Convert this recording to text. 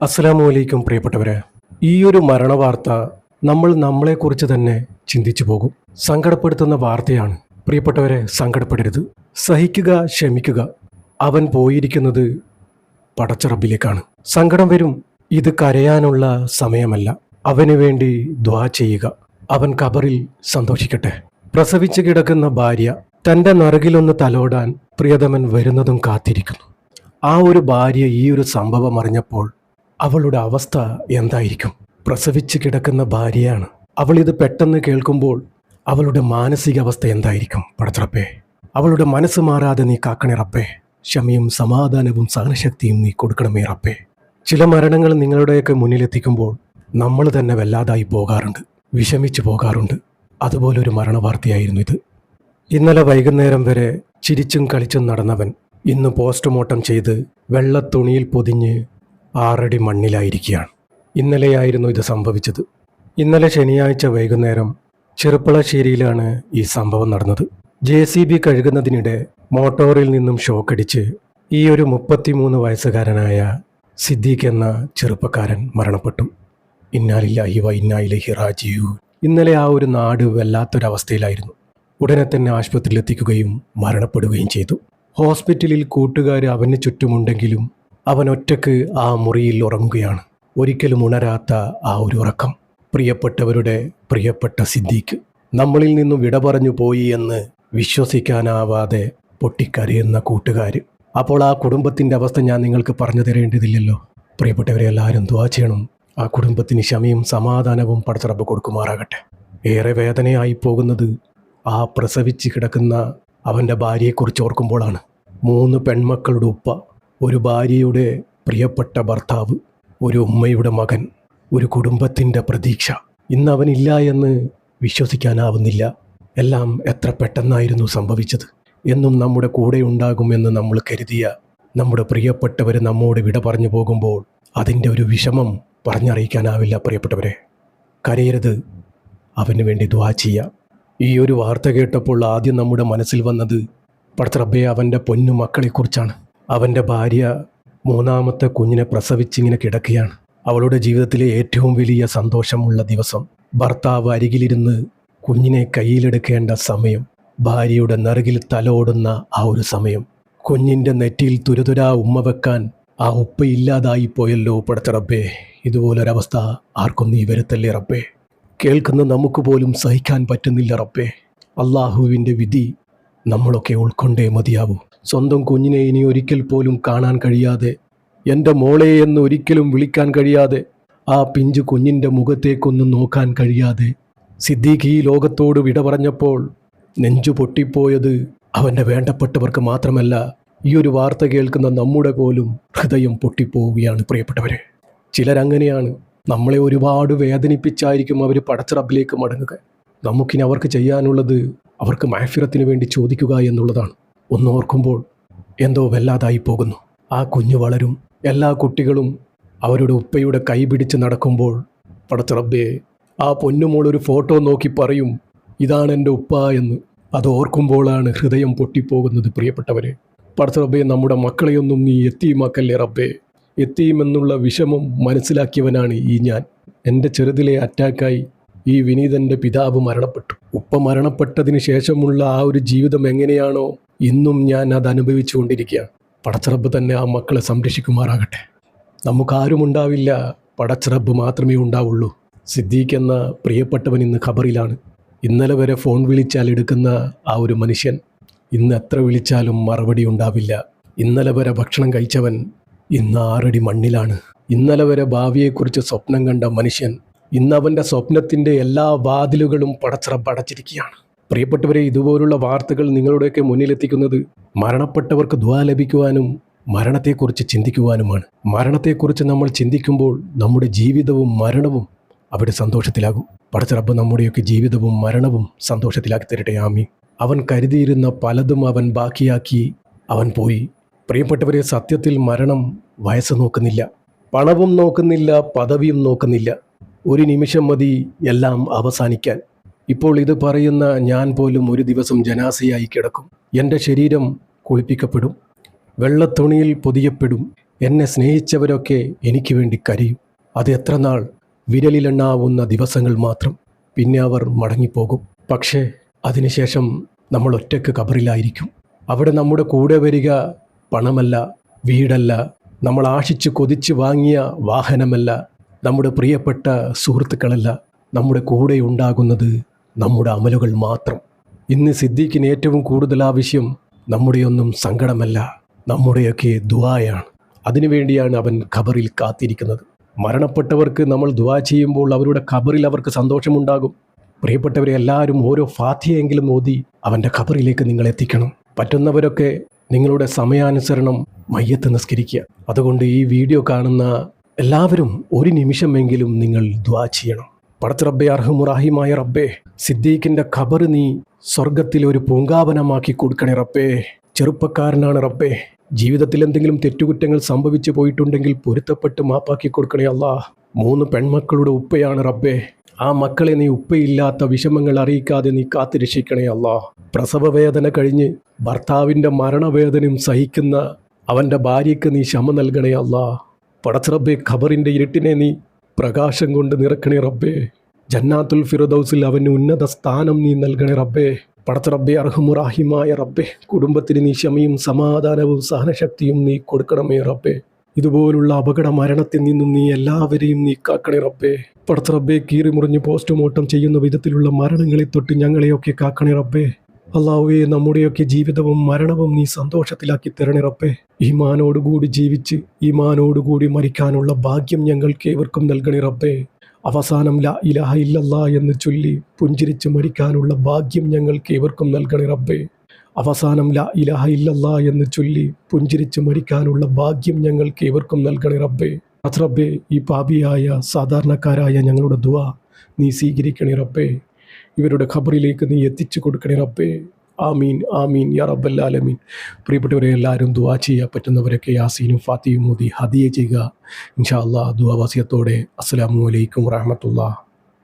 അസ്സലാമു അലൈക്കും പ്രിയപ്പെട്ടവരെ. ഈ ഒരു മരണവാർത്ത നമ്മൾ നമ്മളെക്കുറിച്ച് തന്നെ ചിന്തിച്ചു പോകും. സങ്കടപ്പെടുത്തുന്ന വാർത്തയാണ്. പ്രിയപ്പെട്ടവരെ, സങ്കടപ്പെടരുത്. സഹിക്കുക, ക്ഷമിക്കുക. അവൻ പോയിരിക്കുന്നത് പടച്ച റബ്ബിലേക്കാണ്. സങ്കടം വരും. ഇത് കരയാനുള്ള സമയമല്ല. അവന് വേണ്ടി ദ്വാ ചെയ്യുക. അവൻ ഖബറിൽ സന്തോഷിക്കട്ടെ. പ്രസവിച്ച് കിടക്കുന്ന ഭാര്യ തൻ്റെ നറുകിലൊന്ന് തലോടാൻ പ്രിയതമൻ വരുന്നതും കാത്തിരിക്കുന്നു. ആ ഒരു ഭാര്യ ഈ ഒരു സംഭവം അറിഞ്ഞപ്പോൾ അവളുടെ അവസ്ഥ എന്തായിരിക്കും? പ്രസവിച്ച് കിടക്കുന്ന ഭാര്യയാണ്. അവൾ ഇത് പെട്ടെന്ന് കേൾക്കുമ്പോൾ അവളുടെ മാനസികാവസ്ഥ എന്തായിരിക്കും? പടച്ചറപ്പേ, അവളുടെ മനസ്സ് മാറാതെ നീ കാക്കണേ റബ്ബേ. ക്ഷമയും സമാധാനവും സഹനശക്തിയും നീ കൊടുക്കണമേ റബ്ബേ. ചില മരണങ്ങൾ നിങ്ങളുടെയൊക്കെ മുന്നിലെത്തിക്കുമ്പോൾ നമ്മൾ തന്നെ വല്ലാതായി പോകാറുണ്ട്, വിഷമിച്ചു പോകാറുണ്ട്. അതുപോലൊരു മരണവാർത്തയായിരുന്നു ഇത്. ഇന്നലെ വൈകുന്നേരം വരെ ചിരിച്ചും കളിച്ചും നടന്നവൻ ഇന്ന് പോസ്റ്റ്മോർട്ടം ചെയ്ത് വെള്ള തുണിയിൽ പൊതിഞ്ഞ് 6 അടി മണ്ണിലായിരിക്കുകയാണ്. ഇന്നലെയായിരുന്നു ഇത് സംഭവിച്ചത്. ഇന്നലെ ശനിയാഴ്ച വൈകുന്നേരം ചെറുപ്പളശ്ശേരിയിലാണ് ഈ സംഭവം നടന്നത്. JCB കഴുകുന്നതിനിടെ മോട്ടോറിൽ നിന്നും ഷോക്കടിച്ച് ഈ ഒരു 33 വയസ്സുകാരനായ സിദ്ദീഖ് എന്ന ചെറുപ്പക്കാരൻ മരണപ്പെട്ടു. ഇന്നാലില്ലാഹി വ ഇന്നാ ഇലൈഹി റാജിഊൻ. ഇന്നലെ ആ ഒരു നാട് വല്ലാത്തൊരവസ്ഥയിലായിരുന്നു. ഉടനെ തന്നെ ആശുപത്രിയിൽ എത്തിക്കുകയും മരണപ്പെടുകയും ചെയ്തു. ഹോസ്പിറ്റലിൽ കൂട്ടുകാർ അവന് ചുറ്റുമുണ്ടെങ്കിലും അവൻ ഒറ്റക്ക് ആ മുറിയിൽ ഉറങ്ങുകയാണ്. ഒരിക്കലും ഉണരാത്ത ആ ഒരു ഉറക്കം. പ്രിയപ്പെട്ടവരുടെ പ്രിയപ്പെട്ട സിദ്ദീഖ് നമ്മളിൽ നിന്നും വിട പറഞ്ഞു പോയി എന്ന് വിശ്വസിക്കാനാവാതെ പൊട്ടിക്കരയുന്ന കൂട്ടുകാർ. അപ്പോൾ ആ കുടുംബത്തിൻ്റെ അവസ്ഥ ഞാൻ നിങ്ങൾക്ക് പറഞ്ഞു തരേണ്ടതില്ലല്ലോ. പ്രിയപ്പെട്ടവരെ, എല്ലാവരും ദുആ ചെയ്യണം. ആ കുടുംബത്തിന് ക്ഷമയും സമാധാനവും പടച്ച റബ്ബ് കൊടുക്കുമാറാകട്ടെ. ഏറെ വേദനയായി പോകുന്നത് ആ പ്രസവിച്ച് കിടക്കുന്ന അവൻ്റെ ഭാര്യയെക്കുറിച്ച് ഓർക്കുമ്പോഴാണ്. 3 പെൺമക്കളുടെ ഉപ്പ, ഒരു ഭാര്യയുടെ പ്രിയപ്പെട്ട ഭർത്താവ്, ഒരു ഉമ്മയുടെ മകൻ, ഒരു കുടുംബത്തിൻ്റെ പ്രതീക്ഷ. ഇന്ന് അവനില്ല എന്ന് വിശ്വസിക്കാനാവുന്നില്ല. എല്ലാം എത്ര പെട്ടെന്നായിരുന്നു സംഭവിച്ചത്. എന്നും നമ്മുടെ കൂടെ ഉണ്ടാകുമെന്ന് നമ്മൾ കരുതിയ നമ്മുടെ പ്രിയപ്പെട്ടവർ നമ്മോട് വിട പറഞ്ഞു പോകുമ്പോൾ അതിൻ്റെ ഒരു വിഷമം പറഞ്ഞറിയിക്കാനാവില്ല. പ്രിയപ്പെട്ടവരെ, കരയരുത്. അവന് വേണ്ടി ദുആ ചെയ്യാം. ഈ ഒരു വാർത്ത കേട്ടപ്പോൾ ആദ്യം നമ്മുടെ മനസ്സിൽ വന്നത് പടച്ച റബ്ബേ, അവൻ്റെ പൊന്നു മക്കളെക്കുറിച്ചാണ്. അവൻ്റെ ഭാര്യ 3ാമത്തെ കുഞ്ഞിനെ പ്രസവിച്ചിങ്ങനെ കിടക്കുകയാണ്. അവളുടെ ജീവിതത്തിലെ ഏറ്റവും വലിയ സന്തോഷമുള്ള ദിവസം. ഭർത്താവ് അരികിലിരുന്ന് കുഞ്ഞിനെ കയ്യിലെടുക്കേണ്ട സമയം, ഭാര്യയുടെ നെറുകിൽ തലോടുന്ന ആ ഒരു സമയം, കുഞ്ഞിൻ്റെ നെറ്റിയിൽ തുരുതുരാ ഉമ്മ വെക്കാൻ ആ ഉപ്പയില്ലാതായി പോയല്ലോ പടച്ച റബ്ബേ. ഇതുപോലൊരവസ്ഥ ആർക്കും നീ വരുത്തല്ലേ റബ്ബേ. കേൾക്കുന്ന നമുക്ക് പോലും സഹിക്കാൻ പറ്റുന്നില്ല റബ്ബേ. അള്ളാഹുവിൻ്റെ വിധി നമ്മളൊക്കെ ഉൾക്കൊണ്ടേ മതിയാവൂ. സ്വന്തം കുഞ്ഞിനെ ഇനി ഒരിക്കൽ പോലും കാണാൻ കഴിയാതെ, എൻ്റെ മോളെ എന്ന് ഒരിക്കലും വിളിക്കാൻ കഴിയാതെ, ആ പിഞ്ചു കുഞ്ഞിൻ്റെ മുഖത്തേക്കൊന്നും നോക്കാൻ കഴിയാതെ സിദ്ദീഖ് ഈ ലോകത്തോട് വിട പറഞ്ഞപ്പോൾ നെഞ്ചു പൊട്ടിപ്പോയത് അവൻ്റെ വേണ്ടപ്പെട്ടവർക്ക് മാത്രമല്ല, ഈ ഒരു വാർത്ത കേൾക്കുന്ന നമ്മുടെ പോലും ഹൃദയം പൊട്ടിപ്പോവുകയാണ്. പ്രിയപ്പെട്ടവരെ, ചിലരങ്ങനെയാണ്. നമ്മളെ ഒരുപാട് വേദനിപ്പിച്ചായിരിക്കും അവർ പടച്ച റബ്ബിലേക്ക് മടങ്ങുക. നമുക്കിനി അവർക്ക് ചെയ്യാനുള്ളത് അവർക്ക് മഅ്ഫിറത്തിന് വേണ്ടി ചോദിക്കുക എന്നുള്ളതാണ്. ഒന്നോർക്കുമ്പോൾ എന്തോ വല്ലാതായി പോകുന്നു. ആ കുഞ്ഞു വളരും. എല്ലാ കുട്ടികളും അവരുടെ ഉപ്പയുടെ കൈ പിടിച്ച് നടക്കുമ്പോൾ പടച്ച റബ്ബേ, ആ പൊന്നുമോൾ ഒരു ഫോട്ടോ നോക്കി പറയും, ഇതാണ് എൻ്റെ ഉപ്പ എന്ന്. അത് ഓർക്കുമ്പോഴാണ് ഹൃദയം പൊട്ടിപ്പോകുന്നത്. പ്രിയപ്പെട്ടവരെ, പടച്ച റബ്ബേ, നമ്മുടെ മക്കളെയൊന്നും നീ യത്തീമാക്കല്ലേ റബ്ബേ. യത്തീമെന്നുള്ള വിഷമം മനസ്സിലാക്കിയവനാണ് ഈ ഞാൻ. എൻ്റെ ചെറുതിലെ അറ്റാക്കായി ഈ വിനീതൻ്റെ പിതാവ് മരണപ്പെട്ടു. ഉപ്പ മരണപ്പെട്ടതിന് ശേഷമുള്ള ആ ഒരു ജീവിതം എങ്ങനെയാണോ ഇന്നും ഞാൻ അത് അനുഭവിച്ചു കൊണ്ടിരിക്കുകയാണ്. പടച്ച റബ്ബ് തന്നെ ആ മക്കളെ സംരക്ഷിക്കുമാറാകട്ടെ. നമുക്കാരുമുണ്ടാവില്ല, പടച്ച റബ്ബ് മാത്രമേ ഉണ്ടാവുള്ളൂ. സിദ്ദീഖ് എന്ന പ്രിയപ്പെട്ടവൻ ഇന്ന് ഖബറിലാണ്. ഇന്നലെ വരെ ഫോൺ വിളിച്ചാൽ എടുക്കുന്ന ആ ഒരു മനുഷ്യൻ ഇന്ന് എത്ര വിളിച്ചാലും മറുപടി ഉണ്ടാവില്ല. ഇന്നലെ വരെ ഭക്ഷണം കഴിച്ചവൻ ഇന്ന് 6 അടി മണ്ണിലാണ്. ഇന്നലെ വരെ ഭാവിയെക്കുറിച്ച് സ്വപ്നം കണ്ട മനുഷ്യൻ ഇന്ന് അവൻ്റെ സ്വപ്നത്തിൻ്റെ എല്ലാ വാതിലുകളും പടച്ച റബ്ബ് അടച്ചിരിക്കുകയാണ്. പ്രിയപ്പെട്ടവരെ, ഇതുപോലുള്ള വാർത്തകൾ നിങ്ങളുടെയൊക്കെ മുന്നിലെത്തിക്കുന്നത് മരണപ്പെട്ടവർക്ക് ദുആ ലഭിക്കുവാനും മരണത്തെക്കുറിച്ച് ചിന്തിക്കുവാനുമാണ്. മരണത്തെക്കുറിച്ച് നമ്മൾ ചിന്തിക്കുമ്പോൾ നമ്മുടെ ജീവിതവും മരണവും അവിടെ സന്തോഷത്തിലാകും. പടച്ച റബ്ബ് നമ്മുടെയൊക്കെ ജീവിതവും മരണവും സന്തോഷത്തിലാക്കി തരട്ടെ. ആമീൻ. അവൻ കരുതിയിരുന്ന പലതും അവൻ ബാക്കിയാക്കി അവൻ പോയി. പ്രിയപ്പെട്ടവരെ, സത്യത്തിൽ മരണം വയസ്സ് നോക്കുന്നില്ല, പണവും നോക്കുന്നില്ല, പദവിയും നോക്കുന്നില്ല. ഒരു നിമിഷം മതി എല്ലാം അവസാനിക്കാൻ. ഇപ്പോൾ ഇത് പറയുന്ന ഞാൻ പോലും ഒരു ദിവസം ജനാസയായി കിടക്കും. എൻ്റെ ശരീരം കുളിപ്പിക്കപ്പെടും, വെള്ളത്തുണിയിൽ പൊതിയപ്പെടും. എന്നെ സ്നേഹിച്ചവരൊക്കെ എനിക്ക് വേണ്ടി കരയും. അത് എത്ര നാൾ? വിരലിലെണ്ണാവുന്ന ദിവസങ്ങൾ മാത്രം. പിന്നെ അവർ മടങ്ങിപ്പോകും. പക്ഷേ അതിനുശേഷം നമ്മൾ ഒറ്റയ്ക്ക് ഖബറിലായിരിക്കും. അവിടെ നമ്മുടെ കൂടെ വരിക പണമല്ല, വീടല്ല, നമ്മൾ ആശിച്ച് കൊതിച്ച് വാങ്ങിയ വാഹനമല്ല, നമ്മുടെ പ്രിയപ്പെട്ട സുഹൃത്തുക്കളല്ല. നമ്മുടെ കൂടെ ഉണ്ടാകുന്നത് നമ്മുടെ അമലുകൾ മാത്രം. ഇന്ന് സിദ്ദീഖിന് ഏറ്റവും കൂടുതൽ ആവശ്യം നമ്മുടെയൊന്നും സങ്കടമല്ല, നമ്മുടെയൊക്കെ ദുആയാണ്. അതിനുവേണ്ടിയാണ് അവൻ ഖബറിൽ കാത്തിരിക്കുന്നത്. മരണപ്പെട്ടവർക്ക് നമ്മൾ ദുആ ചെയ്യുമ്പോൾ അവരുടെ ഖബറിൽ അവർക്ക് സന്തോഷമുണ്ടാകും. പ്രിയപ്പെട്ടവരെ, എല്ലാവരും ഓരോ ഫാത്തിഹയെങ്കിലും ഓതി അവൻ്റെ ഖബറിലേക്ക് നിങ്ങൾ എത്തിക്കണം. പറ്റുന്നവരൊക്കെ നിങ്ങളുടെ സമയാനുസരണം മയ്യത്ത് നിസ്കരിക്കുക. അതുകൊണ്ട് ഈ വീഡിയോ കാണുന്ന എല്ലാവരും ഒരു നിമിഷമെങ്കിലും നിങ്ങൾ ദുആ ചെയ്യണം. പടച്ച റബ്ബേ, അർഹമുറാഹിമായ റബ്ബേ, സിദ്ദീഖിൻ്റെ ഖബർ നീ സ്വർഗത്തിൽ ഒരു പൂങ്കാവനമാക്കി കൊടുക്കണേ റബ്ബേ. ചെറുപ്പക്കാരനാണ് റബ്ബേ. ജീവിതത്തിൽ എന്തെങ്കിലും തെറ്റുകുറ്റങ്ങൾ സംഭവിച്ചു പോയിട്ടുണ്ടെങ്കിൽ പൊരുത്തപ്പെട്ട് മാപ്പാക്കി കൊടുക്കണേ അല്ലാ. 3 പെൺമക്കളുടെ ഉപ്പയാണ് റബ്ബേ. ആ മക്കളെ നീ ഉപ്പയില്ലാത്ത വിഷമങ്ങൾ അറിയിക്കാതെ നീ കാത്തുരക്ഷിക്കണേ അല്ലാ. പ്രസവവേദന കഴിഞ്ഞ് ഭർത്താവിൻ്റെ മരണവേദനയും സഹിക്കുന്ന അവൻ്റെ ഭാര്യയ്ക്ക് നീ ക്ഷമ നൽകണേ അല്ലാ. പടച്ച റബ്ബേ, ഖബറിൻ്റെ ഇരുട്ടിനെ നീ പ്രകാശം കൊണ്ട് നിറക്കണേ റബ്ബേ. ജന്നാത്തുൽ ഫിർദൗസിൽ അവന് ഉന്നത സ്ഥാനം നീ നൽകണേ റബ്ബേ. പടച്ച റബ്ബേ, അർഹമുറാഹിമായ റബ്ബേ, കുടുംബത്തിന് നീ ക്ഷമയും സമാധാനവും സഹനശക്തിയും നീ കൊടുക്കണമേ റബ്ബേ. ഇതുപോലുള്ള അപകട മരണത്തിൽ നിന്നും നീ എല്ലാവരെയും നീ കാക്കണേ റബ്ബേ. പടച്ച റബ്ബേ, കീറിമുറിഞ്ഞ് പോസ്റ്റ്മോർട്ടം ചെയ്യുന്ന വിധത്തിലുള്ള മരണങ്ങളെ തൊട്ട് ഞങ്ങളെയൊക്കെ കാക്കണേ റബ്ബേ. അല്ലാഹുവേ, നമ്മുടെയൊക്കെ ജീവിതവും മരണവും നീ സന്തോഷത്തിലാക്കി തരണേ റബ്ബേ. ഈമാനോടുകൂടി ജീവിച്ച് ഈമാനോടുകൂടി മരിക്കാനുള്ള ഭാഗ്യം ഞങ്ങൾക്ക് ഏവർക്കും നൽകണേ റബ്ബേ. അവസാനം ലാ ഇലാഹ ഇല്ലല്ലാ എന്ന് ചൊല്ലി പുഞ്ചിരിച്ച് മരിക്കാനുള്ള ഭാഗ്യം ഞങ്ങൾക്ക് ഏവർക്കും നൽകണേ റബ്ബേ. അവസാനം ലാ ഇലാഹ ഇല്ലല്ലാ എന്ന് ചൊല്ലി പുഞ്ചിരിച്ച് മരിക്കാനുള്ള ഭാഗ്യം ഞങ്ങൾക്ക് ഏവർക്കും നൽകണേ റബ്ബേ. റബ്ബേ, ഈ പാപിയായ സാധാരണക്കാരായ ഞങ്ങളുടെ ദുആ നീ സ്വീകരിക്കണേ റബ്ബേ. ഇവരുടെ ഖബറിലേക്ക് നീ എത്തിച്ചു കൊടുക്കണേ റബ്ബേ. ആമീൻ ആമീൻ യാ റബ്ബൽ ആലമീൻ. പ്രിയപ്പെട്ടവരെ, എല്ലാവരും ദുആ ചെയ്യാൻ പറ്റുന്നവരൊക്കെ യാസീനും ഫാത്തിഹയും ഓതി ഹദിയ ചെയ്യുക. ഇൻഷാ അല്ലാഹ്. ദുആ വസിയത്തോടെ അസ്സലാമു അലൈക്കും വറഹ്മത്തുള്ളാഹി.